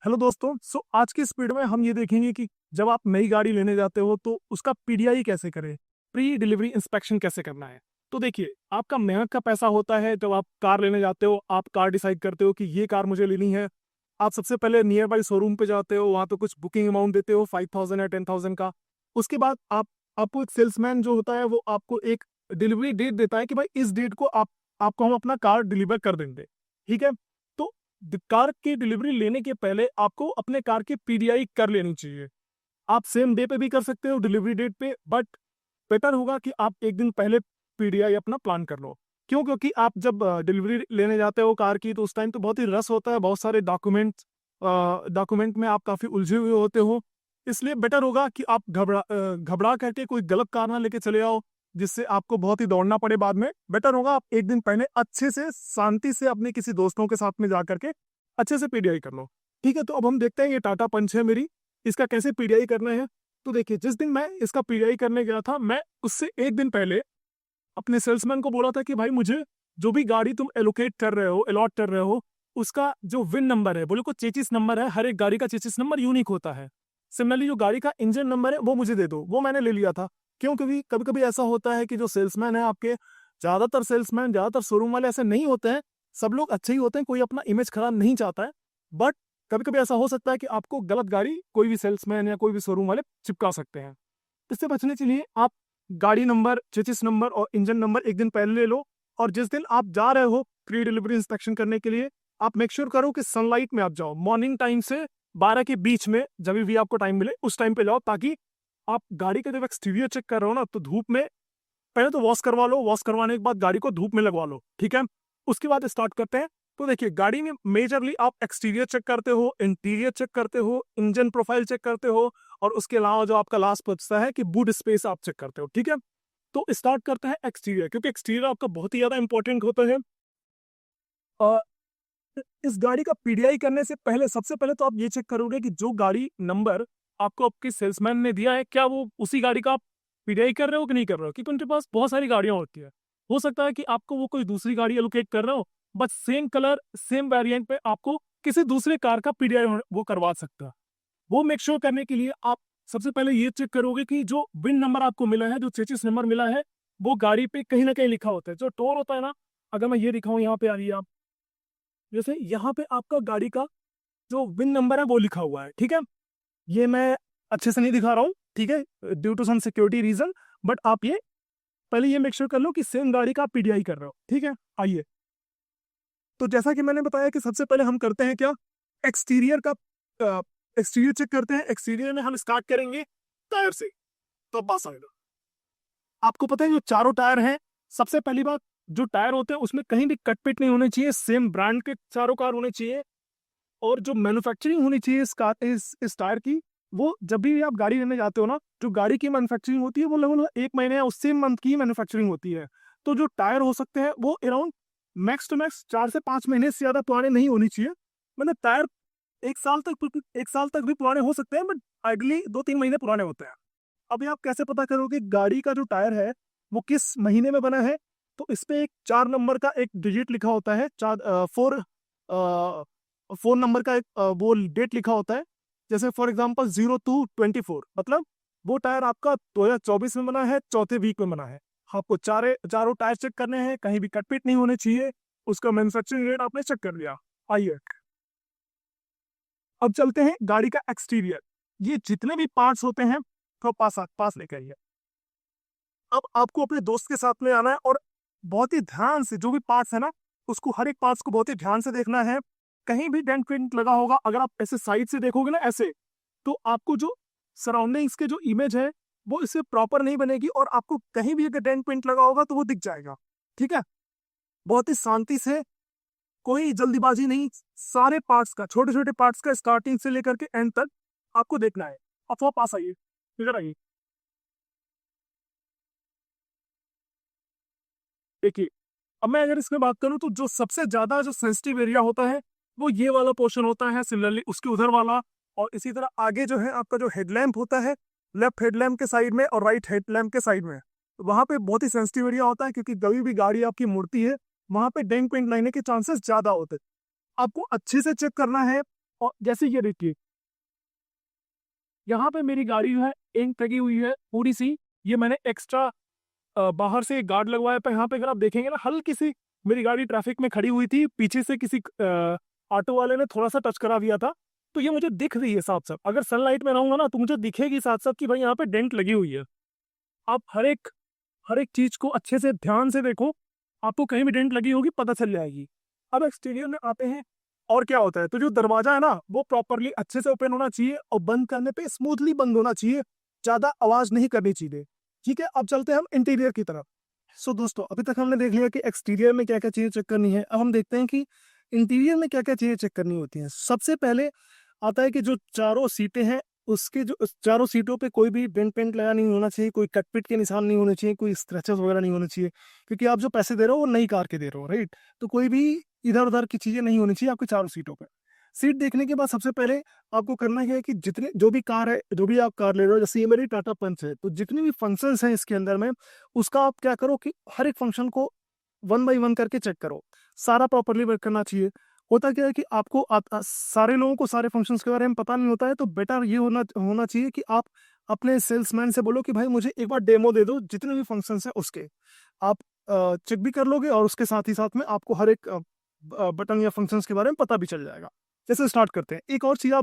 Hello दोस्तों। आज की इस वीडियो में हम ये देखेंगे कि जब आप नई गाड़ी लेने जाते हो तो उसका पीडीआई कैसे करें, प्री डिलीवरी इंस्पेक्शन कैसे करना है। तो देखिए, आपका मेहनत का पैसा होता है। जब आप कार लेने जाते हो, आप कार डिसाइड करते हो कि ये कार मुझे लेनी है। आप सबसे पहले नियर बाई शोरूम पे जाते हो, वहाँ पे कुछ बुकिंग अमाउंट देते हो 5,000 या 10,000 का। उसके बाद आपको एक सेल्समैन जो होता है वो आपको एक डिलीवरी डेट देता है कि भाई इस डेट को आपको हम अपना कार डिलीवर कर देंगे। ठीक है। तो कार की डिलीवरी लेने के पहले आपको अपने कार की पीडीआई कर लेनी चाहिए। आप सेम डे पे भी कर सकते हो डिलीवरी डेट पे, बट बेटर होगा कि आप एक दिन पहले पीडीआई अपना प्लान कर लो। क्यों? क्योंकि आप जब डिलीवरी लेने जाते हो कार की, तो उस टाइम तो बहुत ही रस होता है, बहुत सारे डॉक्यूमेंट में आप काफ़ी उलझे हुए होते हो। इसलिए बेटर होगा कि आप घबरा करके कोई गलत कार ना लेके चले आओ, जिससे आपको बहुत ही दौड़ना पड़े बाद में। बेटर होगा आप एक दिन पहले अच्छे से शांति से अपने किसी दोस्तों के साथ में जा करके अच्छे से पीडीआई कर लो। ठीक है। तो अब हम देखते हैं, ये टाटा पंच है मेरी, इसका कैसे पीडीआई करना है। तो देखिए, जिस दिन मैं इसका पीडीआई करने गया था, मैं उससे एक दिन पहले अपने सेल्समैन को बोला था कि भाई मुझे जो भी गाड़ी तुम एलोकेट कर रहे हो, अलॉट कर रहे हो, उसका जो विन नंबर है, बोले को चेचिस नंबर है, हर एक गाड़ी का चेचिस नंबर यूनिक होता है। सिमिलरली जो गाड़ी का इंजन नंबर है वो मुझे दे दो। वो मैंने ले लिया था। क्यों? क्योंकि कभी कभी ऐसा होता है कि जो सेल्समैन है आपके, ज़्यादातर शोरूम वाले ऐसे नहीं होते हैं। सब लोग अच्छे ही होते हैं, कोई अपना इमेज खराब नहीं चाहता है। बट कभी कभी ऐसा हो सकता है कि आपको गलत गाड़ी कोई भी सेल्समैन या कोई भी शोरूम वाले चिपका सकते हैं। इससे बचने के लिए आप गाड़ी नंबर, चेसिस नंबर और इंजन नंबर एक दिन पहले ले लो। और जिस दिन आप जा रहे हो प्री डिलीवरी इंस्पेक्शन करने के लिए, आप मेक श्योर करो कि सनलाइट में आप जाओ। मॉर्निंग टाइम से 12 के बीच में, जब भी आपको टाइम मिले उस टाइम पे जाओ, ताकि आप गाड़ी का जब एक्सटीरियर चेक कर रहे हो ना, तो धूप में पहले तो वॉश करवा लो। वॉश करवाने के बाद गाड़ी को धूप में लगवा लो। ठीक है। उसके बाद स्टार्ट करते हैं। तो देखिए, गाड़ी में मेजरली आप एक्सटीरियर चेक करते हो, इंटीरियर चेक करते हो, इंजन प्रोफाइल चेक करते हो, और उसके अलावा जो आपका लास्ट बचता है कि बूट स्पेस आप चेक करते हो। ठीक है। तो स्टार्ट करते हैं एक्सटीरियर, क्योंकि एक्सटीरियर आपका बहुत ही ज्यादा इंपॉर्टेंट होता है। और इस गाड़ी का पीडीआई करने से पहले, सबसे पहले तो आप ये चेक करोगे कि जो गाड़ी नंबर आपको आपके सेल्समैन ने दिया है, क्या वो उसी गाड़ी का आप पीडीआई कर रहे हो कि नहीं कर रहे हो। क्योंकि उनके पास बहुत सारी गाड़ियां होती है। हो सकता है कि आपको वो कोई दूसरी गाड़ी एलोकेट कर रहे हो, but same colour same variant पे आपको किसी दूसरे कार का पीडीआई वो करवा सकता है। वो मेक श्योर करने के लिए आप सबसे पहले ये चेक करोगे कि जो विन नंबर आपको मिला है, जो चेसिस नंबर मिला है, वो गाड़ी पे कहीं ना कहीं लिखा होता है। जो टोर होता है ना, अगर मैं ये दिखाऊं, यहाँ पे आ रही है आप, जैसे यहाँ पे आपका गाड़ी का जो विन नंबर है वो लिखा हुआ है। ठीक है। ये मैं अच्छे से नहीं दिखा रहा हूँ, ठीक है, due to some security reason. But आप ये पहले ये मेक श्योर कर लो कि सेम गाड़ी का आप पीडीआई कर रहे हो। ठीक है। आइए, तो जैसा कि मैंने बताया कि सबसे पहले हम करते हैं क्या, एक्सटीरियर का एक्सटीरियर चेक करते हैं। एक्सटीरियर में हम स्टार्ट करेंगे टायर से। तो बस आएगा, आपको पता है जो चारों टायर हैं, सबसे पहली बात, जो टायर होते हैं उसमें कहीं भी कट पिट नहीं होने चाहिए। सेम ब्रांड के चारों कार होने चाहिए। और जो मैन्युफैक्चरिंग होनी चाहिए इस टायर की, वो जब भी आप गाड़ी लेने जाते हो ना, जो गाड़ी की मैन्युफैक्चरिंग होती है वो लगभग 1 महीने या उससे मंथ की मैन्युफैक्चरिंग होती है। तो जो टायर हो सकते हैं वो अराउंड मैक्स टू मैक्स 4 से 5 महीने से ज्यादा पुराने नहीं होनी चाहिए। मतलब टायर 1 साल तक भी पुराने हो सकते हैं, बट आइडली 2-3 महीने पुराने होते हैं। अभी आप कैसे पता करोगे गाड़ी का जो टायर है वो किस महीने में बना है? तो इस पे एक 4 नंबर का एक डिजिट लिखा होता है, फोर नंबर का एक वो डेट लिखा होता है। जैसे फॉर एग्जांपल 02/24, मतलब वो टायर आपका 2024 में बना है, चौथे वीक में बना है। आपको चारों टायर चेक करने हैं, कहीं भी कटपिट नहीं होने चाहिए। उसका मैन्युफैक्चरिंग रेट आपने चेक कर लिया। आइए, अब चलते हैं गाड़ी का एक्सटीरियर। ये जितने भी पार्ट्स होते हैं, तो पास पास लेकर आइए। अब आपको अपने दोस्त के साथ में आना है, और बहुत ही ध्यान से जो भी पार्ट्स है ना, उसको हर एक पार्ट्स को बहुत ही ध्यान से देखना है। कहीं भी डेंट पेंट लगा होगा, अगर आप ऐसे साइड से देखोगे ना ऐसे, तो आपको जो सराउंडिंग्स के जो इमेज है वो इससे प्रॉपर नहीं बनेगी, और आपको कहीं भी अगर डेंट पेंट लगा होगा तो वो दिख जाएगा। ठीक है। बहुत ही शांति से, कोई जल्दीबाजी नहीं, सारे पार्ट्स का, छोटे छोटे पार्ट्स का स्टार्टिंग से लेकर के एंड तक आपको देखना है। अब वो पास आइए, इधर आइए। देखिए, अब मैं अगर इसमें बात करूं, तो जो सबसे ज्यादा जो सेंसिटिव एरिया होता है वो ये वाला पोर्शन होता है, सिमिलरली उसके उधर वाला। और इसी तरह आगे जो है आपका जो हेडलैम्प होता है, लेफ्ट हेडलैम्प के साइड में और राइट हेडलैम्प के साइड में, वहां पे बहुत ही सेंसिटिव एरिया होता है, क्योंकि कभी भी गाड़ी आपकी मुड़ती है, वहां पे डेंट पेंट लगने के चांसेस ज्यादा होते हैं। आपको अच्छे से चेक करना है। और जैसे ये देखिए, यहाँ पे मेरी गाड़ी जो है इंक लगी हुई है पूरी सी। ये मैंने एक्स्ट्रा बाहर से गार्ड लगवाया था। यहाँ पे अगर आप देखेंगे ना, हल्की सी मेरी गाड़ी ट्रैफिक में खड़ी हुई थी, पीछे से किसी ऑटो वाले ने थोड़ा सा टच करा दिया था, तो ये मुझे दिख रही है साफ साफ। अगर सनलाइट में रहूंगा ना तो मुझे दिखेगी साथ साथ कि भाई यहाँ पे डेंट लगी हुई है। आप हर एक चीज को अच्छे से ध्यान से देखो, आपको कहीं भी डेंट लगी होगी पता चल जाएगी। अब एक्सटीरियर में आते हैं, और क्या होता है, तो जो दरवाजा है ना वो प्रॉपरली अच्छे से ओपन होना चाहिए और बंद करने पे स्मूथली बंद होना चाहिए, ज्यादा आवाज नहीं करनी चाहिए। ठीक है, अब चलते हैं हम इंटीरियर की तरफ। सो दोस्तों, अभी तक हमने देख लिया कि एक्सटीरियर में क्या क्या चीजें चेक करनी है। अब हम देखते हैं कि इंटीरियर में क्या क्या चीजें चेक करनी होती हैं। सबसे पहले आता है कि जो चारों सीटें हैं, उसके जो चारों सीटों पे कोई भी डेंट पेंट लगा नहीं होना चाहिए, कोई कटपिट के निशान नहीं होने चाहिए, कोई स्क्रैचेस वगैरह नहीं होने चाहिए, क्योंकि आप जो पैसे दे रहे हो वो नई कार के दे रहे हो, राइट। तो कोई भी इधर उधर की चीजें नहीं होनी चाहिए आपकी चारों सीटों पे। सीट देखने के बाद सबसे पहले आपको करना है कि जितने जो भी कार है, जो भी आप कार ले रहे हो, जैसे ये मेरी टाटा पंच है, तो जितने भी फंक्शंस हैं इसके अंदर में, उसका आप क्या करो कि हर एक फंक्शन को 1 बाय 1 करके चेक करो। सारा प्रॉपरली वर्क करना चाहिए। होता क्या है कि आपको सारे लोगों को सारे फंक्शंस के बारे में पता नहीं होता है, तो बेटर ये होना होना चाहिए कि आप अपने सेल्समैन से बोलो कि भाई मुझे एक बार डेमो दे दो जितने भी फंक्शंस हैं उसके। आप चेक भी कर लोगे और उसके साथ ही साथ में आपको हर एक बटन या फंक्शंस के बारे में पता भी चल जाएगा। जैसे स्टार्ट करते हैं, एक और चीज़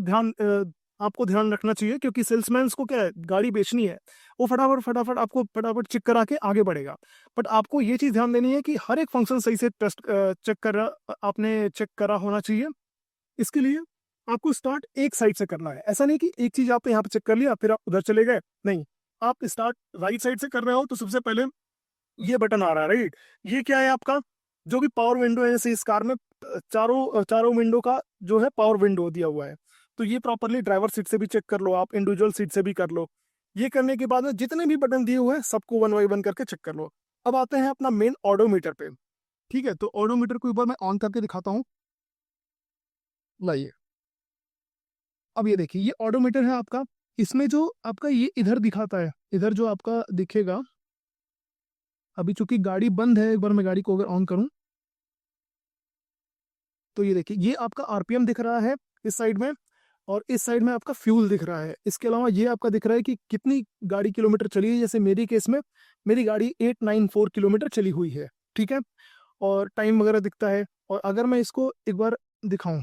आपको ध्यान रखना चाहिए, क्योंकि सेल्समैन को क्या है, गाड़ी बेचनी है, वो फटाफट आपको फटाफट चेक करा के आगे बढ़ेगा। बट आपको ये चीज़ ध्यान देनी है कि हर एक फंक्शन सही से आपने चेक करा होना चाहिए। इसके लिए आपको स्टार्ट एक साइड से करना है। ऐसा नहीं कि एक चीज़ आपने यहाँ पे चेक कर लिया फिर आप उधर चले गए, नहीं। आप स्टार्ट राइट साइड से कर रहे हो, तो सबसे पहले ये बटन आ रहा है, राइट। ये क्या है आपका, जो भी पावर विंडो है, जैसे इस कार में चारों चारों विंडो का जो है पावर विंडो दिया हुआ है, तो ये प्रॉपरली ड्राइवर सीट से भी चेक कर लो, आप इंडिविजुअल सीट से भी कर लो। ये करने के बाद में जितने भी बटन दिए हुए हैं सबको 1 बाय 1 करके चेक कर लो। अब आते हैं अपना मेन ऑडोमीटर पे। ठीक है, तो ऑडोमीटर को एक बार मैं ऑन करके दिखाता हूँ। लाइए, अब ये देखिए, ये ऑडोमीटर है आपका। इसमें जो आपका ये इधर दिखाता है, इधर जो आपका दिखेगा, अभी चूंकि गाड़ी बंद है, एक बार मैं गाड़ी को अगर ऑन करूं तो ये देखिए, ये आपका आरपीएम दिख रहा है इस साइड में, और इस साइड में आपका फ्यूल दिख रहा है। इसके अलावा ये आपका दिख रहा है कि कितनी गाड़ी किलोमीटर चली है। जैसे मेरी केस में मेरी गाड़ी 894 किलोमीटर चली हुई है, ठीक है, और टाइम वगैरह दिखता है। और अगर मैं इसको एक बार दिखाऊं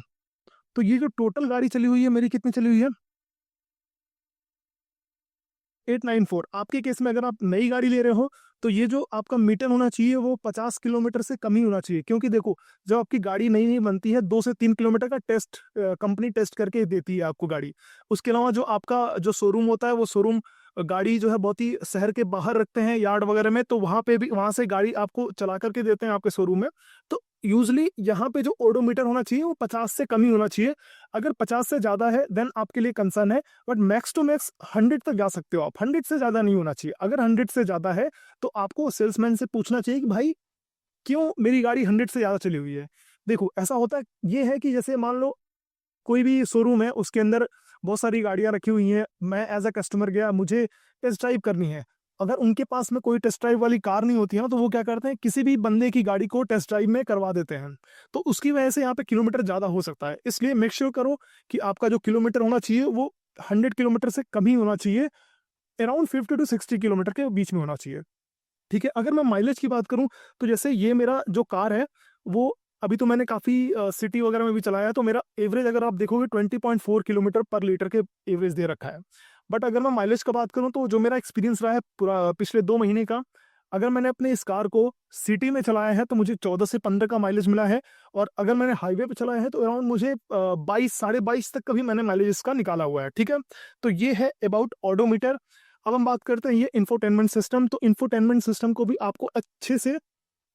तो ये जो टोटल गाड़ी चली हुई है मेरी, कितनी चली हुई है, 894। आपके केस में अगर आप नई गाड़ी ले रहे हो तो ये जो आपका मीटर होना चाहिए वो 50 किलोमीटर से कम ही होना चाहिए, क्योंकि देखो, जब आपकी गाड़ी नई नई बनती है 2 से 3 किलोमीटर का टेस्ट कंपनी टेस्ट करके देती है आपको गाड़ी। उसके अलावा जो आपका जो शोरूम होता है, वो शोरूम गाड़ी जो है बहुत ही शहर के बाहर रखते हैं, यार्ड वगैरह में, तो वहाँ पे भी, वहाँ से गाड़ी आपको चला करके देते हैं आपके शोरूम में। तो यूजली यहाँ पे जो ओडोमीटर होना चाहिए वो 50 से कम ही होना चाहिए। अगर 50 से ज़्यादा है देन आपके लिए कंसर्न है, बट मैक्स टू मैक्स 100 तक जा सकते हो आप। 100 से ज़्यादा नहीं होना चाहिए। अगर 100 से ज़्यादा है तो आपको सेल्समैन से पूछना चाहिए कि भाई क्यों मेरी गाड़ी 100 से ज़्यादा चली हुई है। देखो, ऐसा होता है, ये है कि जैसे मान लो कोई भी शोरूम है, उसके अंदर बहुत सारी गाड़ियां रखी हुई हैं, मैं एज अ कस्टमर गया, मुझे टेस्ट ड्राइव करनी है। अगर उनके पास में कोई टेस्ट ड्राइव वाली कार नहीं होती है ना, तो वो क्या करते हैं, किसी भी बंदे की गाड़ी को टेस्ट ड्राइव में करवा देते हैं। तो उसकी वजह से यहाँ पे किलोमीटर ज़्यादा हो सकता है। इसलिए मेक श्योर करो कि आपका जो किलोमीटर होना चाहिए वो 100 किलोमीटर से कम ही होना चाहिए, अराउंड 50 टू 60 किलोमीटर के बीच में होना चाहिए। ठीक है, अगर मैं माइलेज की बात करूं तो जैसे ये मेरा जो कार है वो, अभी तो मैंने काफ़ी सिटी वगैरह में भी चलाया है, तो मेरा एवरेज अगर आप देखोगे 20.4 किलोमीटर पर लीटर के एवरेज दे रखा है। बट अगर मैं माइलेज का बात करूं तो जो मेरा एक्सपीरियंस रहा है पूरा पिछले 2 महीने का, अगर मैंने अपने इस कार को सिटी में चलाया है तो मुझे 14 से 15 का माइलेज मिला है। और अगर मैंने हाईवे पे चलाया है तो अराउंड मुझे 22 साढ़े 22 तक का भी मैंने माइलेज इसका निकाला हुआ है। ठीक है, तो ये है अबाउट ऑडोमीटर। अब हम बात करते हैं ये इंफोटेनमेंट सिस्टम। तो इंफोटेनमेंट सिस्टम को भी आपको अच्छे से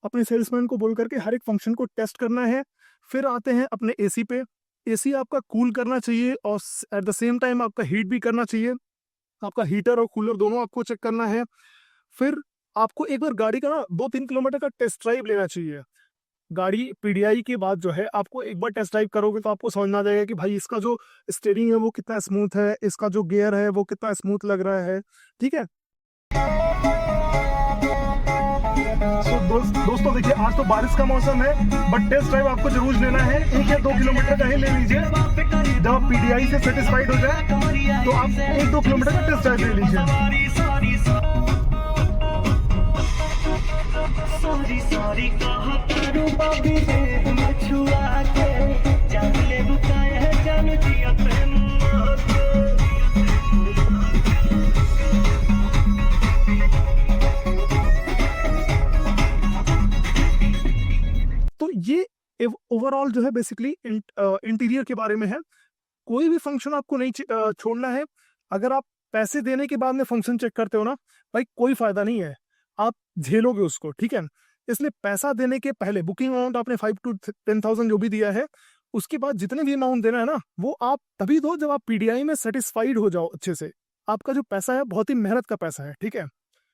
अपने सेल्समैन को बोल करके हर एक फंक्शन को टेस्ट करना है। फिर आते हैं अपने एसी पे। एसी आपका कूल करना चाहिए और एट द सेम टाइम आपका हीट भी करना चाहिए। आपका हीटर और कूलर दोनों आपको चेक करना है। फिर आपको एक बार गाड़ी का ना 2-3 किलोमीटर का टेस्ट ड्राइव लेना चाहिए। गाड़ी पीडीआई के बाद जो है आपको एक बार टेस्ट ड्राइव करोगे तो आपको समझ में आ जाएगा कि भाई इसका जो स्टीयरिंग है वो कितना स्मूथ है, इसका जो गियर है वो कितना स्मूथ लग रहा है। ठीक है, दोस्तों देखिए, आज तो बारिश का मौसम है, बट टेस्ट ड्राइव आपको जरूर लेना है। 1 या 2 किलोमीटर का ही ले लीजिए। जब आप पीडीआई से सेटिस्फाइड हो जाए तो आप 1-2 किलोमीटर का टेस्ट ड्राइव ले लीजिए। तो ये ओवरऑल जो है बेसिकली इंटीरियर के बारे में है। कोई भी फंक्शन आपको नहीं छोड़ना है। अगर आप पैसे देने के बाद में फंक्शन चेक करते हो ना भाई, कोई फायदा नहीं है, आप झेलोगे उसको, ठीक है। इसलिए पैसा देने के पहले बुकिंग अमाउंट आपने 5 to 10,000 जो भी दिया है, उसके बाद जितने भी अमाउंट देना है ना, वो आप तभी दो जब आप पीडीआई में सेटिस्फाइड हो जाओ अच्छे से। आपका जो पैसा है बहुत ही मेहनत का पैसा है, ठीक है।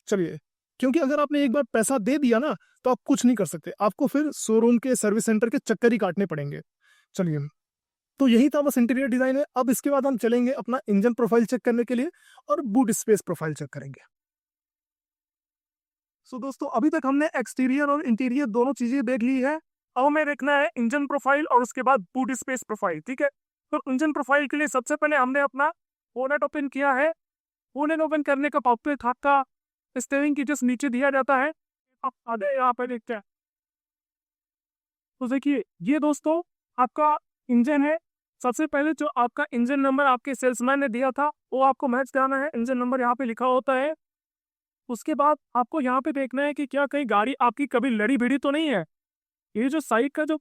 चलिए, क्योंकि अगर आपने एक बार पैसा दे दिया ना तो आप कुछ नहीं कर सकते, आपको फिर शोरूम के सर्विस सेंटर के चक्कर ही काटने पड़ेंगे। चलिए, तो यही था बस इंटीरियर डिजाइन है। अब इसके बाद हम चलेंगे अपना इंजन प्रोफाइल चेक करने के लिए और बूट स्पेस प्रोफाइल चेक करेंगे। सो दोस्तों, अभी तक हमने एक्सटीरियर और इंटीरियर दोनों चीजें देख ली है। अब हमें देखना है इंजन प्रोफाइल और उसके बाद बूट स्पेस प्रोफाइल, ठीक है। तो इंजन प्रोफाइल के लिए सबसे पहले हमने अपना बोनेट ओपन किया है। बोनेट ओपन करने का कॉकपिट हाथ का स्टीयरिंग की जस्ट नीचे दिया जाता है। आप आगे यहाँ पे देखते हैं, तो देखिए ये दोस्तों आपका इंजन है। सबसे पहले जो आपका इंजन नंबर आपके सेल्समैन ने दिया था वो आपको मैच कराना है। इंजन नंबर यहाँ पे लिखा होता है। उसके बाद आपको यहाँ पे देखना है कि क्या कहीं गाड़ी आपकी कभी लड़ी भिड़ी तो नहीं है। ये जो साइड का जो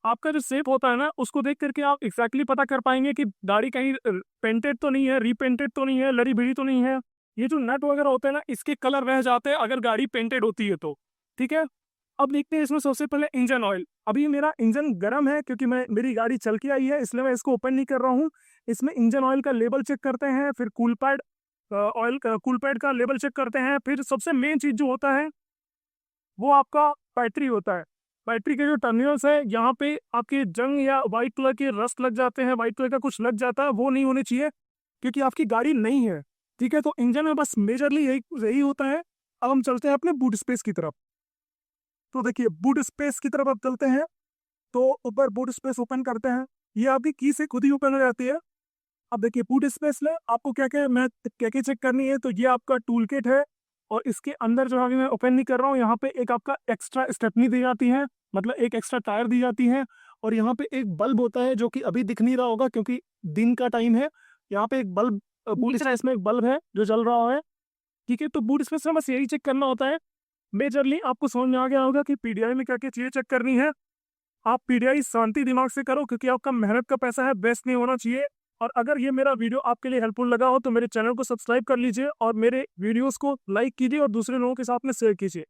आपका जो शेप होता है ना, उसको देख करके आप एग्जैक्टली पता कर पाएंगे कि गाड़ी कहीं पेंटेड तो नहीं है, रीपेंटेड तो नहीं है, लड़ी भिड़ी तो नहीं है। ये जो नट वगैरह होते हैं ना, इसके कलर रह जाते हैं अगर गाड़ी पेंटेड होती है तो, ठीक है। अब देखते हैं इसमें सबसे पहले इंजन ऑयल। अभी मेरा इंजन गर्म है क्योंकि मेरी गाड़ी चल के आई है, इसलिए मैं इसको ओपन नहीं कर रहा हूँ। इसमें इंजन ऑयल का लेवल चेक करते हैं, फिर कूल पैड का लेवल चेक करते हैं। फिर सबसे मेन चीज जो होता है वो आपका बैटरी होता है। बैटरी के जो टर्मिनल्स है, यहाँ पे आपके जंग या व्हाइट कलर के रस्ट लग जाते हैं, व्हाइट कलर का कुछ लग जाता है, वो नहीं होने चाहिए क्योंकि आपकी गाड़ी नहीं है, ठीक है। तो इंजन में बस मेजरली यही होता है। अब हम चलते हैं अपने बूट स्पेस की तरफ। तो देखिए, बूट स्पेस की तरफ अब चलते हैं। तो ऊपर बूट स्पेस ओपन करते हैं, ये आपकी की से खुद ही ओपन हो जाती है। अब देखिए बूट स्पेस में आपको क्या क्या चेक करनी है। तो ये आपका टूल किट है और इसके अंदर जो अभी मैं ओपन नहीं कर रहा हूँ, यहाँ पे एक आपका एक्स्ट्रा स्टेपनी दी जाती है, मतलब एक एक्स्ट्रा टायर दी जाती है। और यहाँ पे एक बल्ब होता है जो कि अभी दिख नहीं रहा होगा क्योंकि दिन का टाइम है। यहाँ पे एक बल्ब बूट स्पेस में एक बल्ब है जो जल रहा है, ठीक है। तो बूट स्पेस में बस यही चेक करना होता है। मेजरली आपको समझ में आ गया होगा कि पीडीआई में क्या क्या चीज़ें चेक करनी है। आप पीडीआई शांति दिमाग से करो क्योंकि आपका मेहनत का पैसा है, वेस्ट नहीं होना चाहिए। और अगर ये मेरा वीडियो आपके लिए हेल्पफुल लगा हो तो मेरे चैनल को सब्सक्राइब कर लीजिए और मेरे वीडियोस को लाइक कीजिए और दूसरे लोगों के साथ में शेयर कीजिए।